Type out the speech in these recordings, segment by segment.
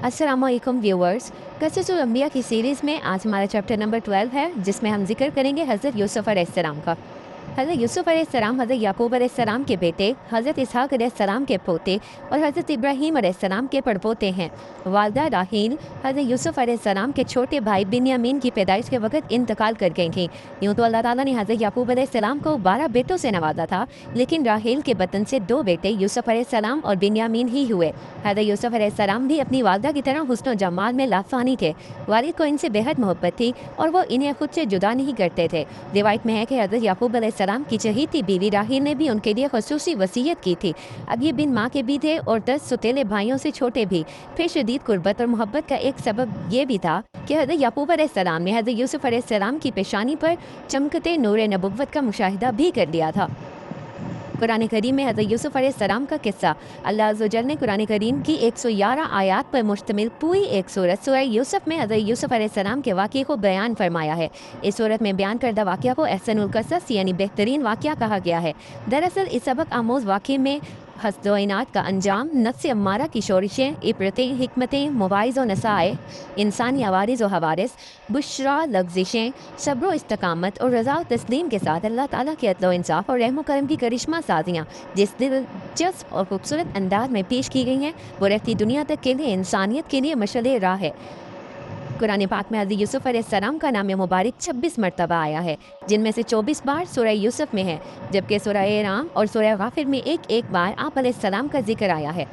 अस्सलामुअलैकुम व्यूअर्स। क़ससुल अंबिया की सीरीज़ में आज हमारा चैप्टर नंबर 12 है, जिसमें हम जिक्र करेंगे हज़रत यूसुफ़ अलैहिस्सलाम का। हज़रत यूसुफ़ अलैहिस्सलाम हज़रत याकूब अलैहिस्सलाम के बेटे, हज़रत इसहाक़ अलैहिस्सलाम के पोते और हज़रत इब्राहीम अलैहिस्सलाम के पड़पोते हैं। वालिदा राहील हज़रत यूसुफ़ अलैहिस्सलाम के छोटे भाई बिन्यामीन की पैदाइश के वक़्त इंतकाल कर गई थीं। यूँ तो अल्लाह ताला ने हज़रत याकूब अलैहिस्सलाम को 12 बेटों से नवाजा था, लेकिन राहील के बतन से 2 बेटे यूसुफ़ अलैहिस्सलाम और बिन्यामीन ही हुए। हज़रत यूसुफ़ अलैहिस्सलाम भी अपनी वालिदा की तरह हुस्न और जमाल में लाफ़ानी थे। वालिद को इनसे बेहद मोहब्बत थी और वो इन्हें खुद से जुदा नहीं करते थे। रिवायत में है कि हज़रत याकूब अलैहिस्सलाम की चहेती बीवी राहील ने भी उनके लिए ख़ुसूसी वसीयत की थी। अब ये बिन माँ के भी थे और 10 सुतीले भाइयों से छोटे भी। फिर शदीद कुर्बत और मोहब्बत का एक सबब ये भी था कि हज़रत याकूब अलैहिस्सलाम ने हज़रत यूसुफ़ अलैहिस्सलाम की पेशानी पर चमकते नूर नबुव्वत का मुशाहिदा भी कर लिया था। कुरान करीम में हज़रत यूसुफ़ अलैहिस्सलाम का किस्सा अल्लाह अज़्ज़ व जल ने कुरान करीम की 111 आयात पर मुश्तमिल पूरी एक सूरत सूरह यूसुफ़ में हज़रत यूसुफ़ अलैहिस्सलाम के वाक़े को बयान फरमाया है। इस सूरत में बयान करदा वाक़या को अहसनुल क़सस यानी बेहतरीन वाक़या कहा गया है। दरअसल इस सबक आमोज़ वाक़े में हस्दोइनात का अंजाम, नफ्स अम्मारा की शोरिशें, इबरतें, हिकमतें, मवाइज़ व नसाए, इंसानी अवारिज़ व हवारिस, बुशरा, लग़्ज़िशें, सब्र व इस्तकामत और रज़ा व तस्लीम के साथ अल्लाह ताला के अदल व इंसाफ़ और रहम व करम की करिश्मा साज़ियाँ जिस दिलचस्प और खूबसूरत अंदाज में पेश की गई हैं, वो रहती दुनिया तक के लिए इंसानियत के लिए मशअल राह है। कुरान पाक में हज़रत यूसुफ़ अलैहिस्सलाम का नाम मुबारक 26 मरतबा आया है, जिनमें से 24 बार सूरह यूसुफ़ में है, जबकि सूरह राम और सूरह गाफिर में एक बार आप अलैहिस्सलाम का जिक्र आया है।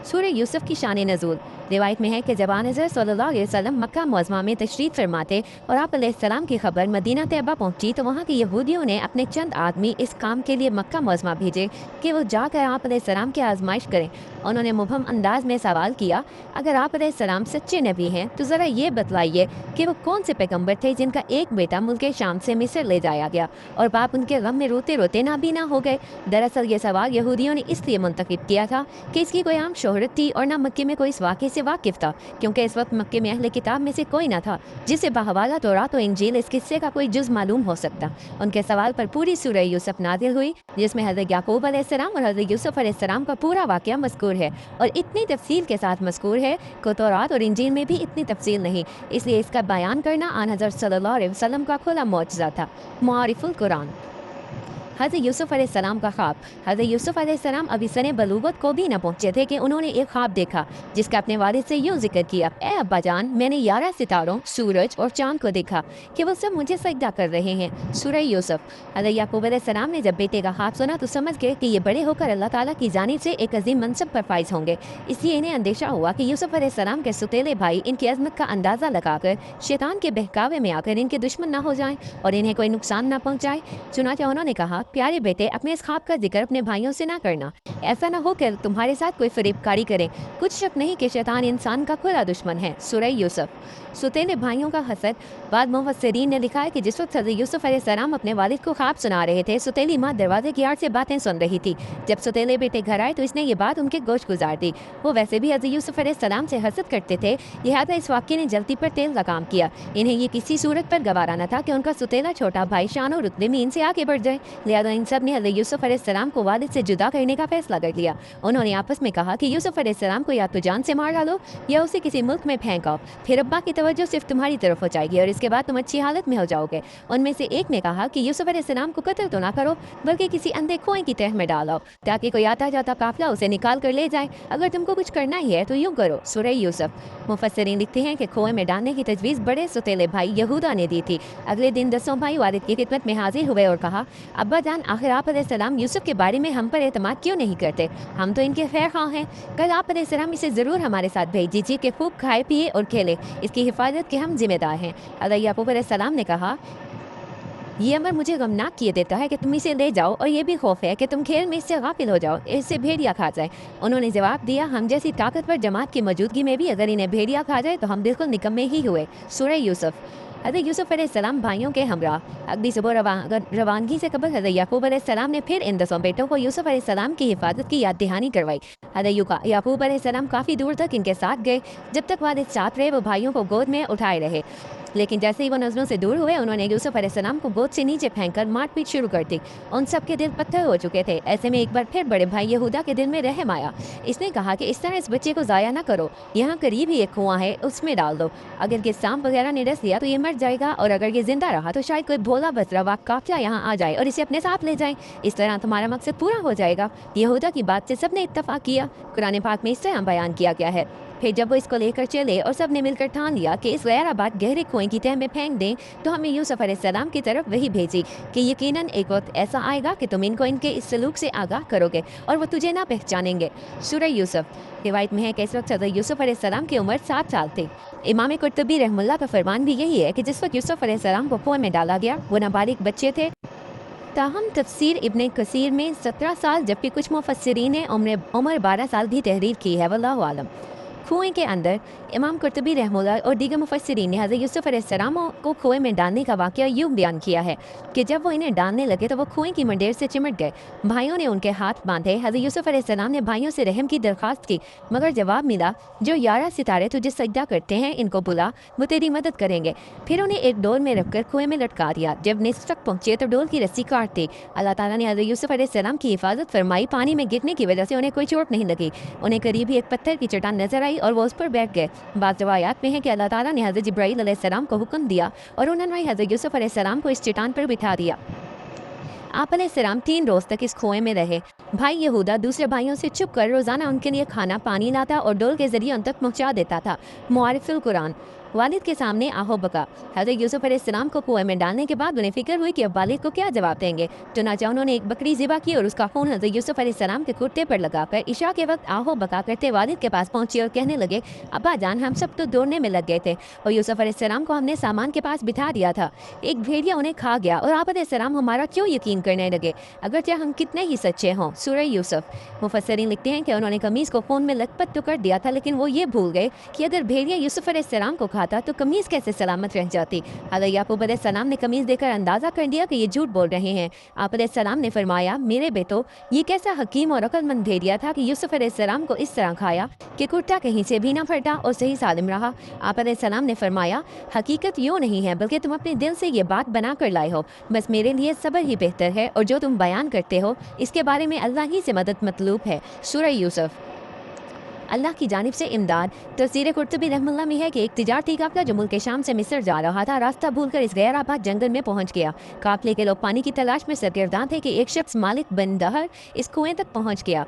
सूरह यूसुफ़ की शान नज़ूल रिवायत में है कि जब हज़रत सल्लल्लाहु अलैहि वसल्लम मक्का मुअज़्ज़मा में तशरीफ़ फरमाते और आप अलैहिस्सलाम की खबर मदीना तैयबा पहुंची, तो वहाँ के यहूदियों ने अपने चंद आदमी इस काम के लिए मक्का मुअज़्ज़मा भेजे कि वो जाकर आप अलैहिस्सलाम की आजमाइश करें। उन्होंने मुबहम अंदाज में सवाल किया, अगर आप अलैहिस्सलाम सच्चे नबी हैं तो ज़रा ये बतलाइए कि वो कौन से पैगम्बर थे जिनका एक बेटा मुल्क शाम से मिस्र ले जाया गया और बाप उनके गम में रोते रोते नाबीना हो गए। दरअसल ये सवाल यहूदियों ने इसलिए मुंतखब किया था कि इसकी कोई आम शोहरत थी और ना मक्के में कोई इस वाक़े से वाकिफ़ था, क्योंकि इस वक्त मक्के में अहले किताब में से कोई ना था जिसे बहवाला तौरात और इंजील इस किस्से का कोई जुज़ मालूम हो सकता। उनके सवाल पर पूरी सूरह यूसुफ़ नाज़िल हुई, जिसमें हज़रत याकूब अलैहिस्सलाम और हज़रत यूसुफ़ अलैहिस्सलाम का पूरा वाक़या मज़कूर है और इतनी तफसील के साथ मज़कूर है कि तौरात और इंजील में भी इतनी तफसील नहीं, इसलिए इसका बयान करना आन हज़रत सल्लल्लाहु अलैहि वसल्लम का खुला मौजज़ा था। मुआरिफुल कुरान हज़रत यूसुफ़ अलैहिस्सलाम का ख्वाब। हज़रत यूसुफ़ अलैहिस्सलाम अभी सने बलूगत को भी न पहुँचे थे कि उन्होंने एक ख्वाब देखा, जिसका अपने वालिद से यूँ जिक्र किया, ए अब्बा जान, मैंने 11 सितारों, सूरज और चाँद को देखा कि वो सब मुझे सजदा कर रहे हैं। सूरह यूसुफ़। हज़रत याकूब अलैहिस्सलाम ने जब बेटे का ख्वाब सुना तो समझ गए कि ये बड़े होकर अल्लाह ताला की जानिब से एक अजीम मनसब पर फाइज होंगे। इसलिए इन्हें अंदेशा हुआ कि यूसुफ़ अलैहिस्सलाम के सुतेले भाई इनकी अजमत का अंदाज़ा लगाकर शैतान के बहकावे में आकर इनके दुश्मन न हो जाएं और इन्हें कोई नुकसान न पहुँचाए। चुनांचे उन्होंने कहा, प्यारे बेटे, अपने इस ख्वाब का जिक्र अपने भाइयों से ना करना, ऐसा ना हो कि तुम्हारे साथ कोई फरेबकारी करे। कुछ शक नहीं कि शैतान इंसान का खुला दुश्मन है। सूरह यूसुफ़। सुतेले भाइयों का हसद। बाद मुफस्सिरीन ने लिखा है कि जिस वक्त हज़रत यूसुफ़ अलैहिस्सलाम अपने वालिद को ख्वाब सुना रहे थे, सुतेली माँ दरवाजे की आड़ से बातें सुन रही थी। जब सुतेले बेटे घर आए तो इसने ये बात उनके गोश गुजार दी। वो वैसे भी हज़रत यूसुफ़ अलैहिस्सलाम से हसद करते थे, लिहाजा इस वाक़े ने जल्दी पर तेल लगाम किया। इन्हें ये किसी सूरत पर गवारा न था कि उनका सुतेला छोटा भाई शान और रुतबे में इनसे आगे बढ़ जाए। लिहाजा इन सब ने हज़रत यूसुफ़ अलैहिस्सलाम को वालिद से जुदा करने का फैसला कर लिया। उन्होंने आपस में कहा कि यूसुफ़ अलैहिस्सलाम को या तो जान से मार डालो या उसे किसी मुल्क में फेंक आओ, फिर अब्बा की तवज्जो सिर्फ तुम्हारी तरफ हो जाएगी और इसके बाद तुम अच्छी हालत में हो जाओगे। उनमें से एक ने कहा कि यूसुफ़ अलैहिस्सलाम को कत्ल तो ना करो, बल्कि किसी अंधे कुएं की तह में डालो ताकि कोई आता जाता काफिला उसे निकाल कर ले जाए। अगर तुमको कुछ करना ही है तो यूँ करो। सूरह यूसुफ़। मुफस्सिरीन लिखते हैं कि कुएं में डालने की तजवीज़ बड़े सुतेले भाई यहूदा ने दी थी। अगले दिन 10 भाई वालिद की खिदमत में हाजिर हुए और कहा, अब्बा जान, आखिर आप अलैहिस्सलाम यूसुफ़ के बारे में हम पर एतमाद क्यों नहीं करते? हम तो इनके खैर ख़्वाह हैं। कल आप अलैहिस्सलाम इसे ज़रूर हमारे साथ भेज दीजिए कि खूब खाए पिए और खेले। इसकी हिफाजत के हम जिम्मेदार हैं। हज़रत याकूब अलैहिस्सलाम ने कहा, ये अमर मुझे गमनाक किए देता है कि तुम इसे ले जाओ और ये भी खौफ है कि तुम खेल में इससे गाफिल हो जाओ, इससे भेड़िया खा जाए। उन्होंने जवाब दिया, हम जैसी ताकतवर जमात की मौजूदगी में भी अगर इन्हें भेड़िया खा जाए तो हम बिल्कुल निकम्मे ही हुए। सूरह यूसुफ़। हज़रत यूसुफ़ अलैहिस्सलाम भाइयों के हमरा। अगली सुबह रवानगी से कबल हज़रत याकूब अलैहिस्सलाम ने फिर इन 10 बेटों को यूसुफ़ अलैहिस्सलाम की हिफाजत की याद दहानी करवाई। हज़रत याकूब अलैहिस्सलाम काफ़ी दूर तक इनके साथ गए। जब तक वालिद साथ रहे वो भाइयों को गोद में उठाए रहे। लेकिन जैसे ही वो नजरों से दूर हुए उन्होंने यूसुफ अलैहिस्सलाम को गोद से नीचे फेंककर मारपीट शुरू कर दी। उन सब के दिल पत्थर हो चुके थे। ऐसे में एक बार फिर बड़े भाई यहूदा के दिल में रहम आया। इसने कहा कि इस तरह इस बच्चे को ज़ाया ना करो, यहाँ करीब ही एक कुआं है, उसमें डाल दो। अगर ये सांप वगैरह ने डस लिया तो ये मर जाएगा, और अगर ये जिंदा रहा तो शायद कोई भोला बसरा काफिला यहाँ आ जाए और इसे अपने साथ ले जाए। इस तरह तुम्हारा मकसद पूरा हो जाएगा। यहूदा की बात से सबने इत्तफाक किया। कुरान पाक में इस तरह बयान किया गया है। फिर जब वो इसको लेकर चले और सब ने मिलकर ठान लिया कि इस गैराबाद गहरे कुएं की तह में फेंक दें, तो हमें यूसुफ अलैहिस्सलाम की तरफ वही भेजी कि यकीनन एक वक्त ऐसा आएगा कि तुम इनको इनके इस सलूक से आगाह करोगे और वो तुझे ना पहचानेंगे। सूरह यूसुफ। रिवायत में है कि इस वक्त हज़रत यूसुफ अलैहिस्सलाम की उम्र 7 साल थी। इमाम कुर्तुबी रहमुल्लाह का फरमान भी यही है कि जिस वक्त यूसुफ अलैहिस्सलाम को कुएं में डाला गया वो नाबालिग बच्चे थे। ताहम तफसीर इब्ने कसीर में 17 साल जबकि कुछ मुफस्सिरीन ने उम्र 12 साल भी तहरीर की है। वल्लाहु आलम। कुएं के अंदर इमाम कुर्तुबी रहमुल्लाह और दीगर मुफस्सिरीन ने हज़रत यूसुफ अलैहिस्सलाम को कुएं में डालने का वाक़या यूँ बयान किया है कि जब वो इन्हें डालने लगे तो वो कुएं की मंडेर से चिमट गए। भाइयों ने उनके हाथ बांधे। हज़रत यूसुफ अलैहिस्सलाम ने भाइयों से रहम की दरख्वास्त की, मगर जवाब मिला, जो 11 सितारे तुझे सजदा करते हैं इनको बुला, वो तेरी मदद करेंगे। फिर उन्हें एक डोल में रखकर कुएं में लटका दिया। जब निस्फ तक पहुँचे तो डोल की रस्सी काट दी। अल्लाह ताला ने हज़रत यूसुफ अलैहिस्सलाम की हिफाजत फरमाई। पानी में गिरने की वजह से उन्हें कोई चोट नहीं लगी। उन्हें करीब ही एक पत्थर की चट्टान नजर आई और वो उस पर बैठ गए। बाज़ रवायात में है कि अल्लाह ताला ने हज़रत जिब्राईल अलैहिस्सलाम को हुक्म दिया और उन्होंने हज़रत यूसुफ अलैहिस्सलाम को इस चट्टान पर बिठा दिया। आप अलैहिस्सलाम 3 रोज़ तक इस कुएं में रहे। भाई यहूदा दूसरे भाइयों से छुप कर रोज़ाना उनके लिए खाना पानी लाता और डोल के ज़रिए उन तक पहुँचा देता था। मुआरिफुल कुरान। वालिद के सामने आहो बका। हज़रत यूसुफ अलैहिस्सलाम को कुएं में डालने के बाद उन्हें फिक्र हुई कि अब वालिद को क्या जवाब देंगे। चुनांचे उन्होंने एक बकरी ज़िबा की और उसका खून हज़रत यूसुफ अलैहिस्सलाम के कुर्ते पर लगाकर इशा के वक्त आहो बका करते वालिद के पास पहुंची और कहने लगे, अब्बा जान हम सब तो दौड़ने में लग गए थे और यूसुफ अलैहिस्सलाम को हमने सामान के पास बिठा दिया था। एक भेड़िया उन्हें खा गया और आप अलैहिस्सलाम हमारा क्यों यकीन करने लगे, अगरचे हम कितने ही सच्चे हों। सूरह यूसुफ। मुफस्सिरीन लिखते हैं कि उन्होंने कमीज़ को खून में लथपथ तो कर दिया था, लेकिन वो ये भूल गए कि अगर भेड़िया यूसुफ अलैहिस्सलाम को खाता तो कमीज़ कैसे सलामत रह जाती। हज़रत याकूब अलैहिस्सलाम ने कमीज़ देकर अंदाज़ा कर दिया कि ये झूठ बोल रहे हैं। आप अलैहिस्सलाम ने फरमाया, मेरे बेटो ये कैसा हकीम और अक्लमंद भेड़िया था कि यूसुफ अलैहिस्सलाम को इस तरह खाया कि कुर्ता कहीं से भी ना फटा और सही सालिम रहा। आप अलैहिस्सलाम ने फरमाया, हकीकत यूँ नहीं है बल्कि तुम अपने दिल से ये बात बना कर लाए हो। बस मेरे लिए सब्र ही बेहतर है और जो तुम बयान करते हो इसके बारे में अल्लाह ही से मदद मतलूब है। सूरह यूसुफ। अल्लाह की जानिब से इमदाद। तफसीर कुर्तुबी रहमुल्लाह में है कि एक तिजारती काफिला जो मुल्क शाम से मिस्र जा रहा था रास्ता भूलकर इस गैराबाद जंगल में पहुंच गया। काफिले के लोग पानी की तलाश में सरगर्दान थे कि एक शख्स मालिक बिन दहर इस कुएं तक पहुंच गया।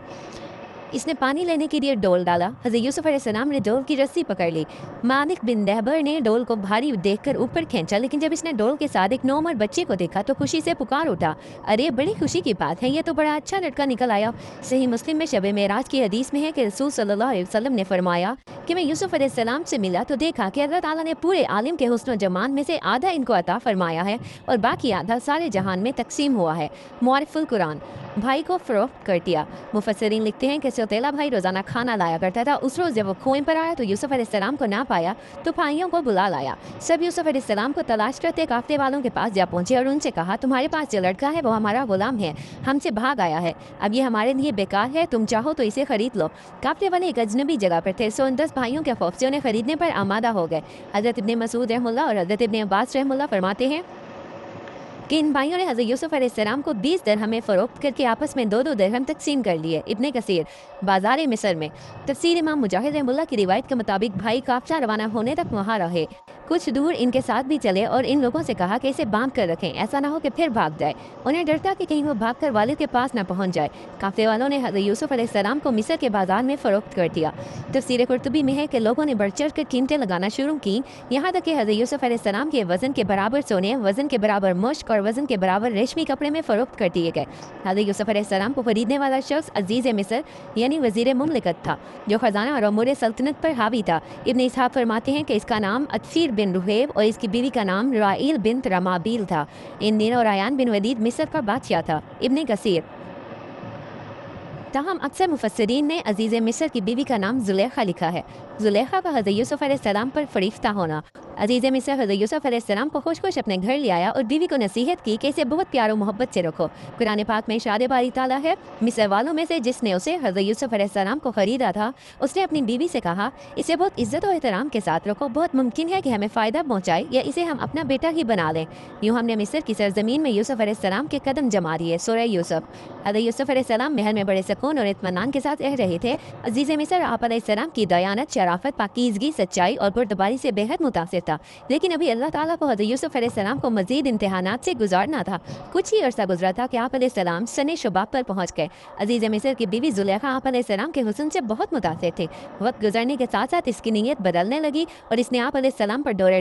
इसने पानी लेने के लिए डोल डाला। हज़रत यूसुफ अलैहिस्सलाम ने डोल की रस्सी पकड़ ली। मालिक बिन दहबर ने डोल को भारी देखकर ऊपर खींचा, लेकिन जब इसने डोल के साथ एक नौमर बच्चे को देखा तो खुशी से पुकार उठा, अरे बड़ी खुशी की बात है, ये तो बड़ा अच्छा लड़का निकल आया। सही मुस्लिम में शब मेराज की हदीस में है कि रसूल सल्लल्लाहु अलैहि वसल्लम ने फरमाया कि मैं यूसुफ अलैहिस्सलाम से मिला तो देखा कि अल्लाह ताला ने पूरे आलिम के हुस्न जमान में से आधा इनको अता फरमाया है और बाकी आधा सारे जहान में तकसीम हुआ है। मुआरिफुल कुरान। भाई को फ़रोख्त कर दिया। मुफस्सिरीन लिखते हैं कि सौतेला भाई रोज़ाना खाना लाया करता था। उस रोज़ जब वो कुएं पर आया तो यूसुफ अलैहिस्सलाम को ना पाया तो भाइयों को बुला लाया। सब यूसुफ अलैहिस्सलाम को तलाश करते काफ़िले वालों के पास जा पहुँचे और उनसे कहा, तुम्हारे पास जो लड़का है वो हमारा गुलाम है, हमसे भाग आया है, अब ये हमारे लिए बेकार है, तुम चाहो तो इसे खरीद लो। काफ़िले वाले एक अजनबी जगह पर थे, सो उन 10 भाइयों के खौफ से उन्हें खरीदने पर आमादा हो गए। हज़रत इब्ने मसूद रहमुल्लाह और हज़रत इब्ने अब्बास रहमुल्लाह फरमाते हैं कि इन भाइयों ने हज़रत यूसुफ अलैहिस्सलाम को 20 दिरहम फ़रोख्त करके आपस में 2-2 दिरहम तकसीम कर लिए। इब्ने कसीर। बाज़ार मिस्र में। तफसीर इमाम मुजाहिद रहमुल्लाह की रिवायत के मुताबिक भाई काफ़िला रवाना होने तक वहाँ रहे। कुछ दूर इनके साथ भी चले और इन लोगों से कहा कि इसे बांध कर रखें, ऐसा ना हो कि फिर भाग जाए। उन्हें डर था कि कहीं वो भागकर वालिद के पास न पहुंच जाए। काफ़िले वालों ने हज़रत यूसुफ अलैहिस्सलाम को मिस्र के बाजार में फ़रोख्त कर दिया। तफसीर कुर्तुबी में है कि लोगों ने बढ़ चढ़ कर कीमतें लगाना शुरू की, यहाँ तक कि हज़रत यूसुफ अलैहिस्सलाम के वज़न के बराबर सोने, वज़न के बराबर मुश्क और वज़न के बराबर रेशमी कपड़े में फ़रोख्त कर दिए गए। हज़रत यूसुफ अलैहिस्सलाम को खरीदने वाला शख्स अजीज़ मिस्र यानी वज़ीर मुमलिकत था, जो ख़जाना और अमूर सल्तनत पर हावी था। इब्ने इसहाक़ फरमाते हैं कि इसका नाम अतफीर बिन रुहैब और इसकी बीवी का नाम राइल बिन रमाबील था। इन दिनों रायान बिन वलीद मिस्र का बादशाह था। इब्ने कसीर। ताहम अक्सर मुफस्सिरीन ने अजीज़ मिस्र की बीवी का नाम ज़ुलेखा लिखा है। ज़ुलेखा का हज़रत यूसुफ अलैहिस्सलाम पर फरिश्ता होना अजीज़ मिस्र हज़रत यूसुफ अलैहिस्सलाम को खुश खुश अपने घर ले आया और बीवी को नसीहत की कि इसे बहुत प्यार और मोहब्बत से रखो। कुरान पाक में इरशाद बारी ताला है, मिस्र वालों में से जिसने उसे हज़रत यूसुफ अलैहिस्सलाम को ख़रीदा था, उसने अपनी बीवी से कहा, इसे बहुत इज्जत और एहतराम के साथ रखो, बहुत मुमकिन है कि हमें फ़ायदा पहुँचाए या इसे हम अपना बेटा ही बना लें। यूँ हमने मिस्र की सरजमीन में यूसुफ अलैहिस्सलाम के कदम जमा दिए। सूरह यूसुफ। हज़रत यूसुफ अलैहिस्सलाम महल में बड़े सुकून और इत्मीनान के साथ रह रहे थे। अजीज़ मिस्र आप अलैहिस्सलाम की दयानत, शराफत, पाकीज़गी, सच्चाई और बुर्दबारी से बेहद मुतासिर था। लेकिन अभी अल्लाह ताला को हज़रत यूसुफ अलैहिस्सलाम को मज़ीद इम्तिहानात से गुजारना था। कुछ ही अरसा गुजरा था कि आप अलैहिस्सलाम सने शुबाब पर पहुँच गए। अजीज़ मिस्र की बीवी ज़ुलेखा आप अलैहिस्सलाम के हुस्न से बहुत मुतासिर थी। वक्त गुजरने के साथ साथ इसकी नीयत बदलने लगी और इसने आप अलैहिस्सलाम पर डोरे